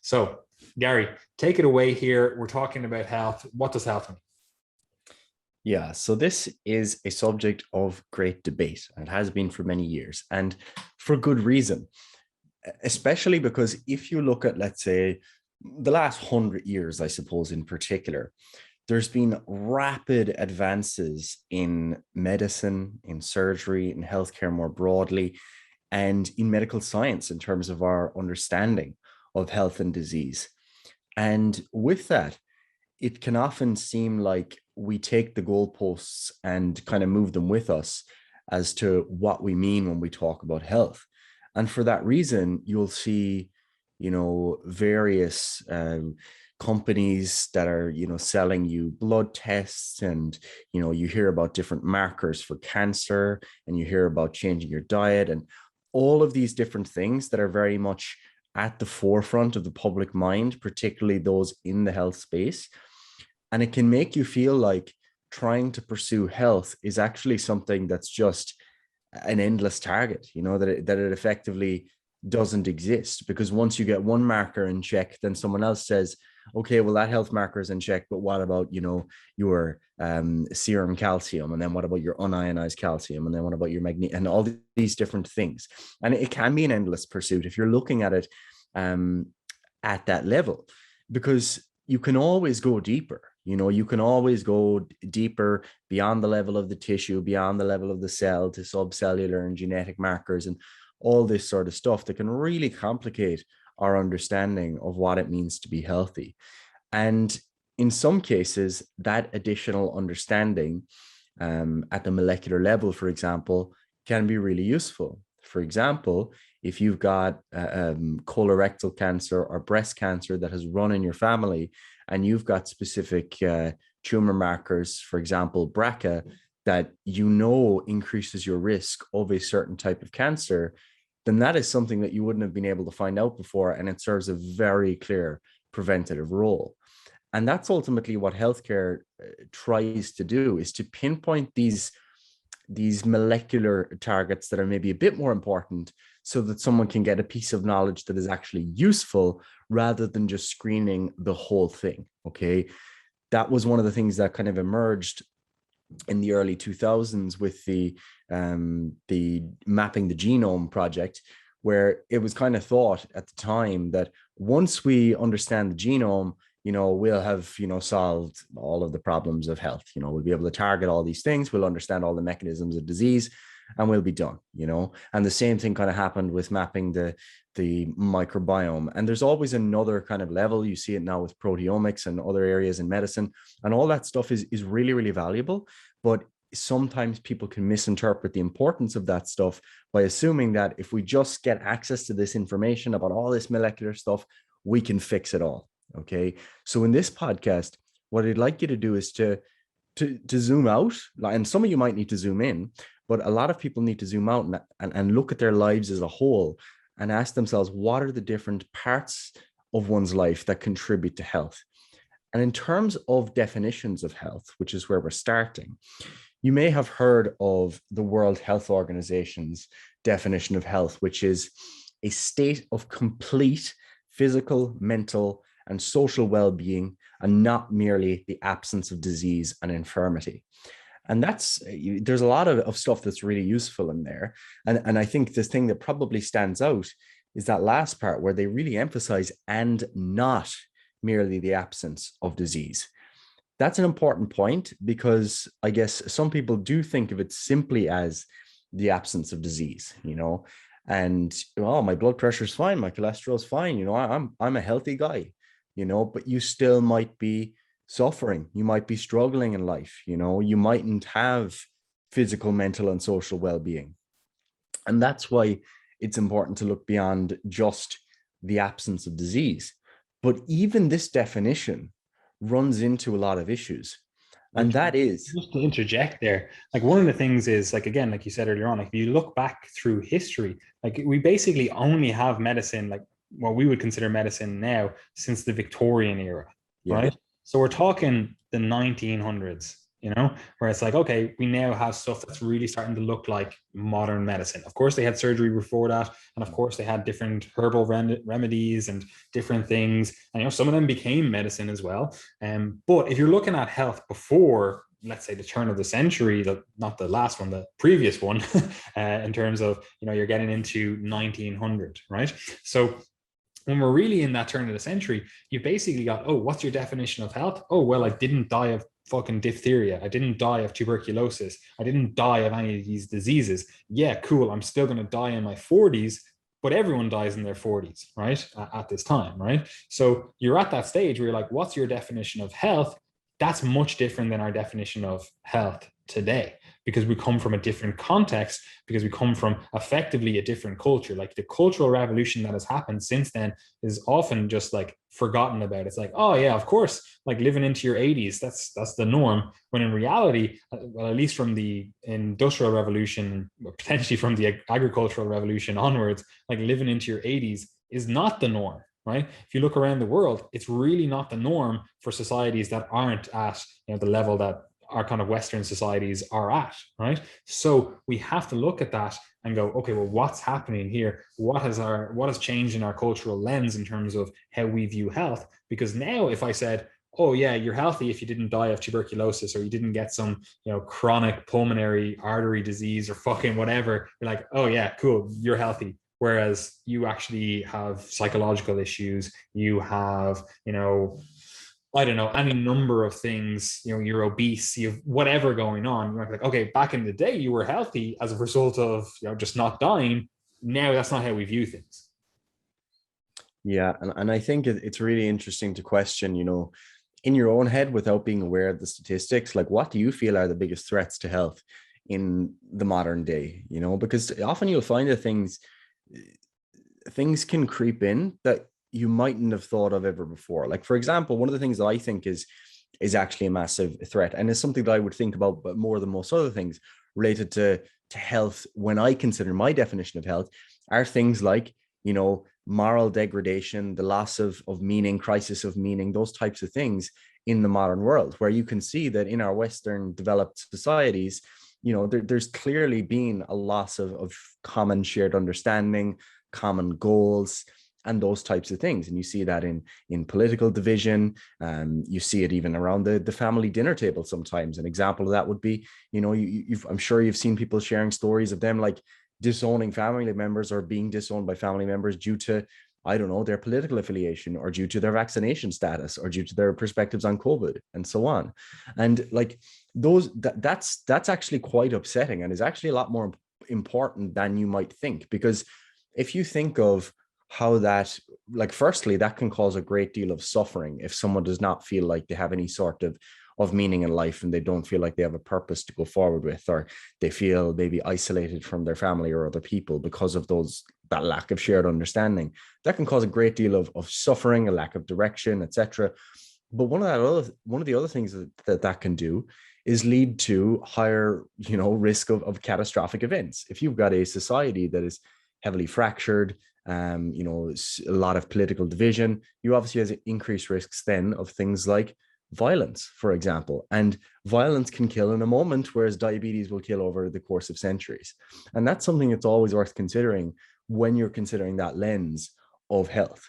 So, Gary, take it away here. We're talking about health. What does health mean? Yeah, so this is a subject of great debate, and it has been for many years, and for good reason, especially because if you look at, let's say, the last 100 years, I suppose, in particular, there's been rapid advances in medicine, in surgery, in healthcare more broadly, and in medical science in terms of our understanding of health and disease. And with that, it can often seem like we take the goalposts and kind of move them with us as to what we mean when we talk about health. And for that reason, you'll see, various companies that are, selling you blood tests, and, you hear about different markers for cancer, and you hear about changing your diet, and all of these different things that are very much at the forefront of the public mind, particularly those in the health space. And it can make you feel like trying to pursue health is actually something that's just an endless target, that it effectively doesn't exist. Because once you get one marker in check, then someone else says, okay, well, that health marker is in check, but what about, your serum calcium? And then what about your unionized calcium? And then what about your magnesium? And all these different things. And it can be an endless pursuit if you're looking at it at that level, because you can always go deeper. You can always go deeper beyond the level of the tissue, beyond the level of the cell, to subcellular and genetic markers and all this sort of stuff that can really complicate our understanding of what it means to be healthy. And in some cases, that additional understanding at the molecular level, for example, can be really useful. For example, if you've got colorectal cancer or breast cancer that has run in your family, and you've got specific tumor markers, for example, BRCA, that increases your risk of a certain type of cancer, then that is something that you wouldn't have been able to find out before, and it serves a very clear preventative role. And that's ultimately what healthcare tries to do, is to pinpoint these molecular targets that are maybe a bit more important, so that someone can get a piece of knowledge that is actually useful rather than just screening the whole thing. Okay. That was one of the things that kind of emerged in the early 2000s with the mapping the genome project, where it was kind of thought at the time that once we understand the genome, we'll have, solved all of the problems of health. We'll be able to target all these things. We'll understand all the mechanisms of disease, and we'll be done, and the same thing kind of happened with mapping the microbiome. And there's always another kind of level. You see it now with proteomics and other areas in medicine, and all that stuff is really, really valuable. But sometimes people can misinterpret the importance of that stuff by assuming that if we just get access to this information about all this molecular stuff, we can fix it all. Okay. So in this podcast, what I'd like you to do is to zoom out, and some of you might need to zoom in, but a lot of people need to zoom out and look at their lives as a whole and ask themselves, what are the different parts of one's life that contribute to health? And in terms of definitions of health, which is where we're starting, you may have heard of the World Health Organization's definition of health, which is a state of complete physical, mental, and social well-being, and not merely the absence of disease and infirmity. And there's a lot of stuff that's really useful in there. And I think this thing that probably stands out is that last part where they really emphasize, and not merely the absence of disease. That's an important point, because I guess some people do think of it simply as the absence of disease, and, oh, my blood pressure is fine, my cholesterol is fine, I'm a healthy guy, but you still might be suffering. You might be struggling in life. You mightn't have physical, mental, and social well-being. And that's why it's important to look beyond just the absence of disease. But even this definition runs into a lot of issues. And that is, just to interject there, like, one of the things is, like, again, like you said earlier on, like, if you look back through history, like, we basically only have medicine, like what we would consider medicine now, since the Victorian era, yeah, right? So we're talking the 1900s, where it's like, okay, we now have stuff that's really starting to look like modern medicine. Of course, they had surgery before that. And of course, they had different herbal remedies and different things. And, some of them became medicine as well. But if you're looking at health before, let's say, the turn of the century, not the last one, the previous one, in terms of, you're getting into 1900, right? So when we're really in that turn of the century, you basically got, oh, what's your definition of health? Oh, well, I didn't die of fucking diphtheria. I didn't die of tuberculosis. I didn't die of any of these diseases. Yeah, cool. I'm still going to die in my 40s, but everyone dies in their 40s, right? At this time, right? So you're at that stage where you're like, what's your definition of health? That's much different than our definition of health today, because we come from a different context, because we come from effectively a different culture. Like, the cultural revolution that has happened since then is often just like forgotten about. It's like, oh yeah, of course, like living into your 80s, that's the norm. When in reality, well, at least from the industrial revolution, potentially from the agricultural revolution onwards, like living into your 80s is not the norm. Right? If you look around the world, it's really not the norm for societies that aren't at the level that our kind of Western societies are at, right? So we have to look at that and go, okay, well, what's happening here? What has changed in our cultural lens in terms of how we view health? Because now, if I said, oh yeah, you're healthy if you didn't die of tuberculosis, or you didn't get some chronic pulmonary artery disease or fucking whatever, you're like, oh yeah, cool, you're healthy. Whereas you actually have psychological issues, you have, I don't know, any number of things, you're obese, you have whatever going on. You're like, okay, back in the day, you were healthy as a result of, just not dying. Now that's not how we view things. Yeah. And I think it's really interesting to question, in your own head, without being aware of the statistics, like, what do you feel are the biggest threats to health in the modern day? Because often you'll find that things can creep in that you mightn't have thought of ever before. Like, for example, one of the things that I think is actually a massive threat, and is something that I would think about but more than most other things related to health when I consider my definition of health, are things like, moral degradation, the loss of meaning, crisis of meaning, those types of things in the modern world, where you can see that in our Western developed societies, there's clearly been a loss of common shared understanding, common goals, and those types of things. And you see that in political division. You see it even around the family dinner table sometimes. An example of that would be, I'm sure you've seen people sharing stories of them like disowning family members, or being disowned by family members due to, I don't know, their political affiliation, or due to their vaccination status, or due to their perspectives on COVID, and so on. And like that's actually quite upsetting, and is actually a lot more important than you might think. Because if you think of how that, like, firstly, that can cause a great deal of suffering if someone does not feel like they have any sort of meaning in life, and they don't feel like they have a purpose to go forward with, or they feel maybe isolated from their family or other people because of that lack of shared understanding. That can cause a great deal of suffering, a lack of direction, etc. But one of the other things that can do is lead to higher, risk of catastrophic events. If you've got a society that is heavily fractured, a lot of political division, you obviously have increased risks then of things like violence, for example. And violence can kill in a moment, whereas diabetes will kill over the course of centuries. And that's something that's always worth considering when you're considering that lens of health.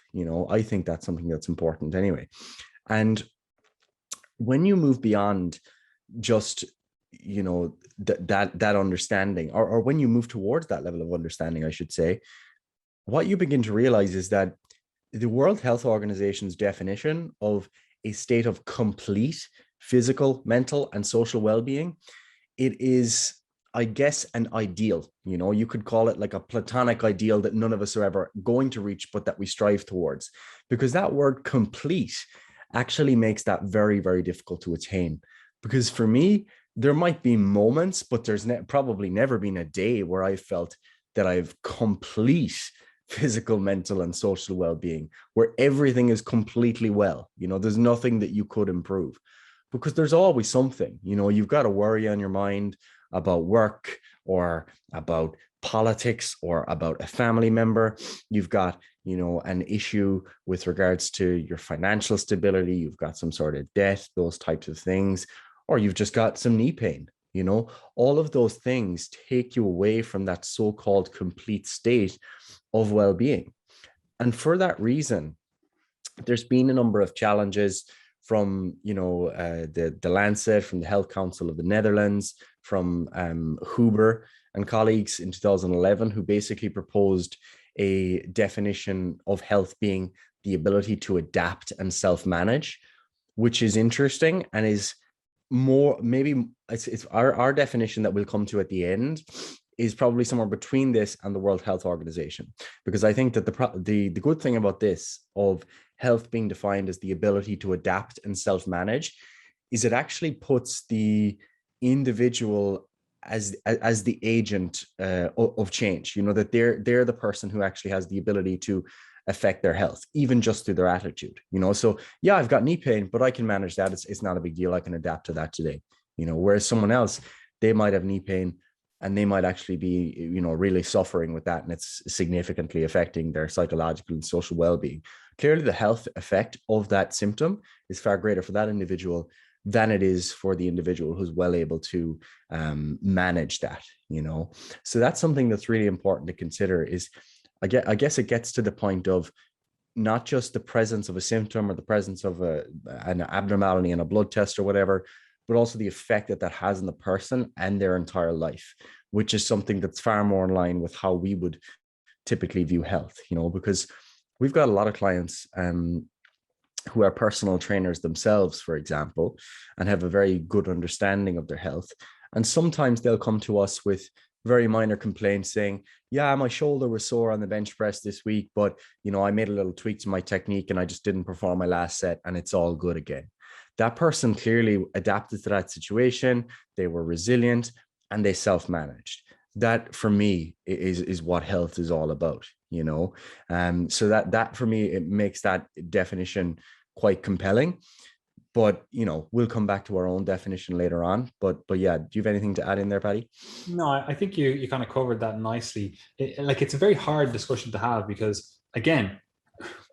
I think that's something that's important anyway. And when you move beyond just, that understanding, or when you move towards that level of understanding, I should say, what you begin to realize is that the World Health Organization's definition of a state of complete physical, mental, and social well-being, it is, I guess, an ideal. You could call it like a platonic ideal that none of us are ever going to reach, but that we strive towards. Because that word complete actually makes that very, very difficult to attain. Because for me, there might be moments, but there's probably never been a day where I felt that I've complete physical, mental, and social well-being, where everything is completely well. There's nothing that you could improve, because there's always something. You've got a worry on your mind about work, or about politics, or about a family member. You've got, an issue with regards to your financial stability. You've got some sort of debt, those types of things. or you've just got some knee pain. All of those things take you away from that so-called complete state of well-being. And for that reason, there's been a number of challenges from the Lancet, from the Health Council of the Netherlands, from Huber and colleagues in 2011, who basically proposed a definition of health being the ability to adapt and self-manage, which is interesting and is more, maybe it's our definition that we'll come to at the end is probably somewhere between this and the World Health Organization, because I think that the good thing about this, of health being defined as the ability to adapt and self-manage, is it actually puts the individual as the agent of change. That they're the person who actually has the ability to affect their health, even just through their attitude. So yeah, I've got knee pain, but I can manage that. It's not a big deal. I can adapt to that today. Whereas someone else, they might have knee pain, and they might actually be, really suffering with that, and it's significantly affecting their psychological and social well-being. Clearly, the health effect of that symptom is far greater for that individual than it is for the individual who's well able to manage that. So that's something that's really important to consider. Is I guess it gets to the point of not just the presence of a symptom or the presence of an abnormality in a blood test or whatever, but also the effect that has on the person and their entire life, which is something that's far more in line with how we would typically view health, because we've got a lot of clients who are personal trainers themselves, for example, and have a very good understanding of their health. And sometimes they'll come to us with very minor complaints saying, yeah, my shoulder was sore on the bench press this week, but I made a little tweak to my technique and I just didn't perform my last set and it's all good again. That person clearly adapted to that situation. They were resilient and they self-managed. That for me is what health is all about, so that for me, it makes that definition quite compelling. But we'll come back to our own definition later on. But yeah, do you have anything to add in there, Paddy? No, I think you kind of covered that nicely. It's a very hard discussion to have, because again,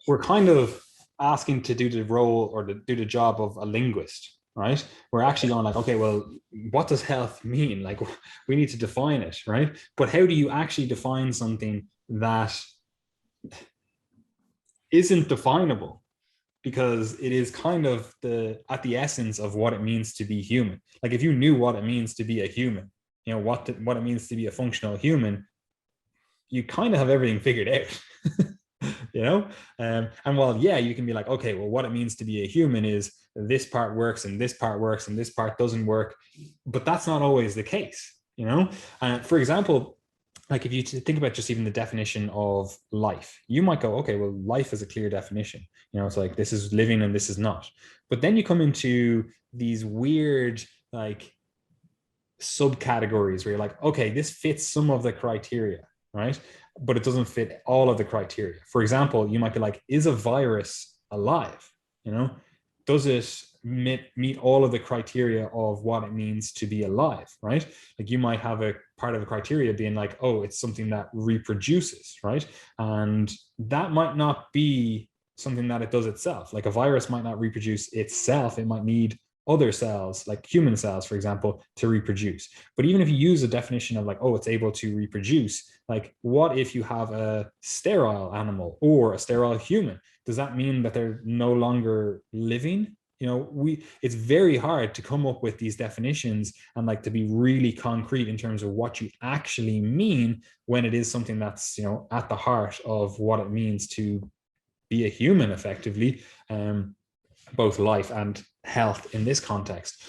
we're kind of asking to do the role or to do the job of a linguist, right? We're actually going like, okay, well, what does health mean? Like, we need to define it, right? But how do you actually define something that isn't definable? Because it is kind of at the essence of what it means to be human. Like, if you knew what it means to be a human, what it means to be a functional human, you kind of have everything figured out. And while, yeah, you can be like, okay, well, what it means to be a human is this part works and this part works and this part doesn't work, but that's not always the case. For example, like, if you think about just even the definition of life, you might go, okay, well, life is a clear definition. It's like, this is living and this is not. But then you come into these weird, like, subcategories where you're like, okay, this fits some of the criteria, right? But it doesn't fit all of the criteria. For example, you might be like, is a virus alive? Does it meet all of the criteria of what it means to be alive, right? Like, you might have a part of a criteria being like, oh, it's something that reproduces, right? And that might not be something that it does itself. Like, a virus might not reproduce itself. It might need other cells, like human cells, for example, to reproduce. But even if you use a definition of like, oh, it's able to reproduce, like, what if you have a sterile animal or a sterile human? Does that mean that they're no longer living? It's very hard to come up with these definitions and like to be really concrete in terms of what you actually mean when it is something that's, at the heart of what it means to be a human effectively, both life and health in this context.